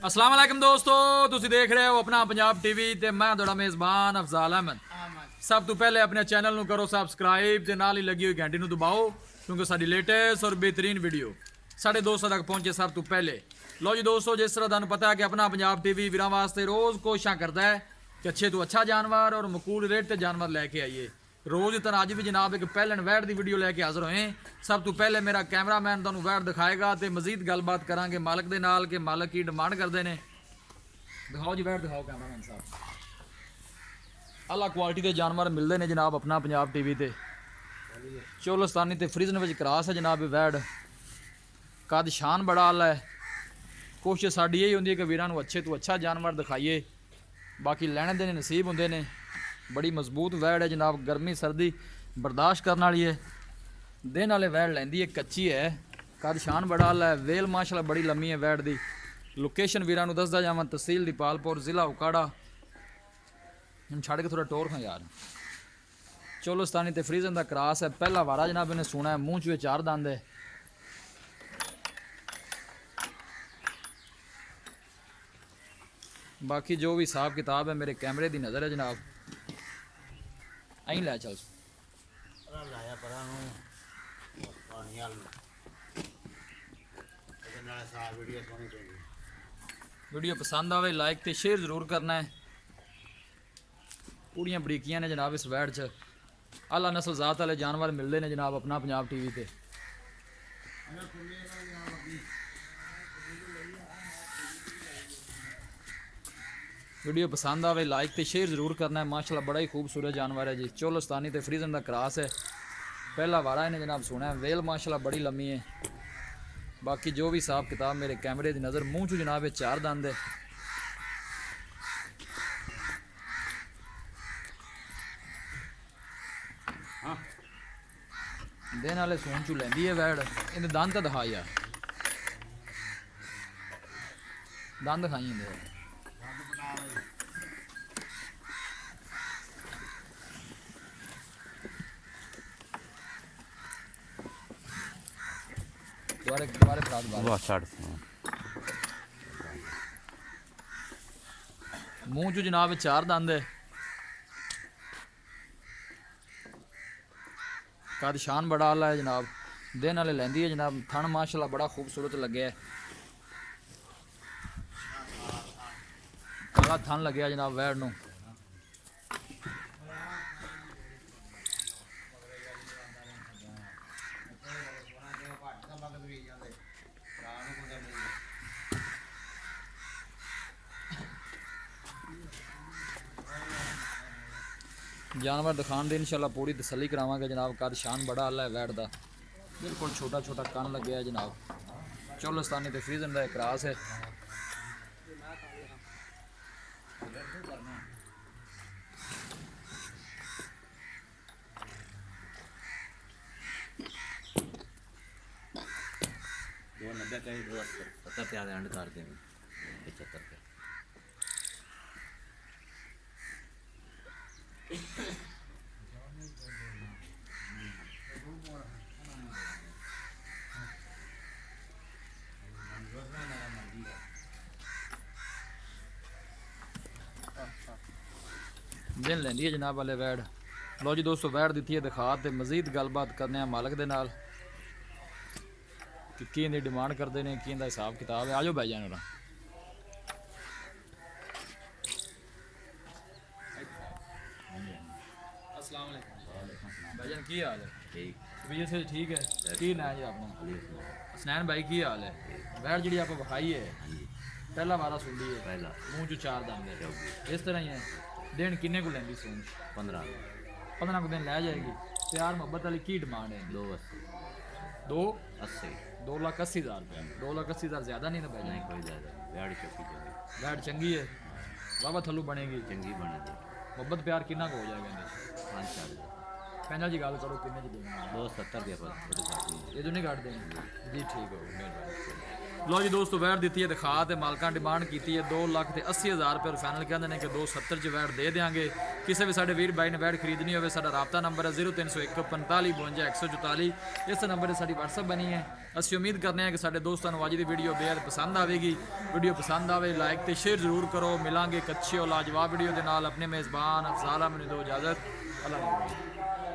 अस्सलाम वालेकुम दोस्तों, ਤੁਸੀਂ ਦੇਖ ਰਹੇ ਹੋ ਆਪਣਾ ਪੰਜਾਬ ਟੀਵੀ ਤੇ ਮੈਂ ਤੁਹਾਡਾ ਮੇਜ਼ਬਾਨ ਅਫਜ਼ਾਲ ਅਹਿਮਦ। ਸਭ ਤੋਂ ਪਹਿਲੇ ਆਪਣੇ ਚੈਨਲ ਨੂੰ ਕਰੋ ਸਬਸਕ੍ਰਾਈਬ ਤੇ ਨਾਲ ਹੀ ਲੱਗੀ ਹੋਈ ਘੰਟੀ ਨੂੰ ਦਬਾਓ ਕਿਉਂਕਿ ਸਾਡੀ ਲੇਟੈਸਟ ਔਰ ਬਿਹਤਰੀਨ ਵੀਡੀਓ ਸਾਡੇ ਦੋਸਤਾਂ ਤੱਕ ਪਹੁੰਚੇ ਸਭ ਤੋਂ ਪਹਿਲੇ। ਲਓ ਜੀ ਦੋਸਤੋ, ਜਿਸ ਤਰ੍ਹਾਂ ਤੁਹਾਨੂੰ ਪਤਾ ਹੈ ਕਿ ਆਪਣਾ ਪੰਜਾਬ ਟੀਵੀ ਵੀਰਾਂ ਵਾਸਤੇ ਰੋਜ਼ ਕੋਸ਼ਿਸ਼ਾਂ ਕਰਦਾ ਹੈ ਕਿ ਅੱਛੇ ਤੋਂ ਅੱਛਾ ਜਾਨਵਰ ਔਰ ਮਕੂਲ ਰੇਟ ਤੇ ਜਾਨਵਰ ਲੈ ਕੇ ਆਈਏ। रोज़ तरह अज भी जनाब एक पहलन वैट की वीडियो लैके हाज़र होए। सब तो पहले मेरा कैमरामैन तुहानू वैट दिखाएगा तो मजीद गलबात करांगे मालक दे नाल कि मालक की डिमांड करते हैं। दिखाओ जी वैट दिखाओ कैमरामैन साहब। अला क्वालिटी के जानवर मिलते हैं जनाब अपना पंजाब टीवी ते। चोलस्तानी ते फ्रीजन में क्रॉस है जनाब वैट। कद शान बड़ा आला है। कोशिश साड़ी यही होंगी कि वीरां नू अच्छे तो अच्छा जानवर दिखाइए, बाकी लैने देने नसीब होंगे ने। बड़ी मजबूत वैड़ है जनाब, गर्मी सर्दी बर्दाश्त करने वाली है। दिन वाले वैड़ लैंदी है, कच्ची है, कद शान बड़ा आला है। वेल माशाल्लाह बड़ी लम्मी है वैड़ दी। लोकेशन वीरां नू दसदा जावां, तहसील दीपालपुर जिला उकाड़ा। हम छड़ के थोड़ा टोर खां यार। चोलस्तानी ते फ्रीजन दा क्रॉस है। पहला वारा जनाब इन्हें सुना है, मूँह च चार दंद है। बाकी जो भी हिसाब किताब है मेरे कैमरे की नज़र है जनाब। अं लै चल वीडियो पसंद आवे लाइक तो शेयर जरूर करना है। पूरियां बरीकियां ने जनाब इस वैड़ च। आला नस्ल जात वाले जानवर मिलते हैं जनाब अपना पंजाब टीवी ते। वीडियो पसंद आवे लाइक तो शेयर जरूर करना है। माशाल्लाह बड़ा ही खूबसूरत जानवर है जी। चोलस्तानी ते फ्रीजन का क्रॉस है। पहला वारा इन्हें जनाब सुना है। वेल माशाल्लाह बड़ी लम्मी है। बाकी जो भी हिसाब किताब मेरे कैमरे की नज़र, मूँह चू जनाब चार दंद है। दिन वाले सून चू लैंदी है वैड़। इन्हें दंद तो दिखा यार, दंद दिखाई इन्हें। दोबारे मूँह चू जनाब चार दंद है। कद शान बड़ा आला है जनाब। दिन वाले लैंदी है जनाब। थन माशाल्लाह बड़ा खूबसूरत लगे है। काला थन लगे जनाब वैड़ नू। जानवर दिखाने की इंशाल्लाह पूरी तसल्ली करावांगे जनाब। कद शान बड़ा आला है वैड़ दा। बिल्कुल छोटा छोटा कन लगे है जनाब। चोलस्तानी ते फ्रीजन का क्रॉस है। दिन लेंदी है जनाब वाले वैड़। लो जी दोस्तों, वैड़ दी है दिखा तो मजीद गलबात करने मालक दे नाल कि की इनकी डिमांड करते हैं, की इनका हिसाब किताब है। आजो भाई जान। अस्सलाम वालेकुम भाईजान, की हाल है? ठीक तबीयत से ठीक है? की ना जी अपना? हसनैन भाई की हाल है? वैड़ जी आप विखाई है, पहला वारा सुन ली है, मूँह चू चार दंद है, इस तरह ही है। दिन किन्ने को लेंगी सून? 15 को दिन लै जाएगी। प्यार मोहब्बत वाली की डिमांड है? 2,80,000 रुपया। 2,80,000 ज़्यादा नहीं ना भाई? नहीं कोई ज़्यादा। वैड़ चंगी है, वाहवा थल्लू बनेगी। चंगी बनेगी। मोहब्बत प्यार किन्ना को हो जाएगा? 5-4 पैनल जी गल करो किन्ने जी देंगे? 270 ये तो नहीं काट देंगे जी। ठीक हो, मेहरबानी। ਲੋ ਜੀ ਦੋਸਤੋ ਵੈਟ ਦਿੱਤੀ ਹੈ ਦਿਖਾ ਤੇ ਮਾਲਕਾਂ ਡਿਮਾਂਡ ਕੀਤੀ ਹੈ 2,80,000 ਰੁਪਏ ਫਾਈਨਲ ਕਹਿੰਦੇ ਨੇ ਕਿ 270 ਚ ਵੈਟ ਦੇ ਦੇਾਂਗੇ। ਕਿਸੇ ਵੀ ਸਾਡੇ ਵੀਰ ਬਾਈ ਨੇ ਵੈਟ ਖਰੀਦਣੀ ਹੋਵੇ ਸਾਡਾ ਰਾਬਤਾ ਨੰਬਰ ਹੈ 0301 45 52 144। ਇਸ ਨੰਬਰ 'ਤੇ ਸਾਡੀ WhatsApp ਬਣੀ ਹੈ। ਅਸੀਂ ਉਮੀਦ ਕਰਨੇ ਹਾਂ ਕਿ ਸਾਡੇ ਦੋਸਤਾਂ ਨੂੰ ਅੱਜ ਦੀ ਵੀਡੀਓ ਬੇहद ਪਸੰਦ ਆਵੇਗੀ। ਵੀਡੀਓ ਪਸੰਦ ਆਵੇ ਲਾਈਕ ਤੇ ਸ਼ੇਅਰ ਜ਼ਰੂਰ ਕਰੋ। ਮਿਲਾਂਗੇ ਇੱਕ ਅੱਛੀ ਔਰ ਲਾਜਵਾਬ ਵੀਡੀਓ ਦੇ ਨਾਲ। ਆਪਣੇ ਮੇਜ਼ਬਾਨ ਅਫਜ਼ਾਲ ਅਹਿਮਦ ਨੂੰ ਦਿਓ ਇਜਾਜ਼ਤ। ਅੱਲਾਹ ਹਾਫ਼ਿਜ਼।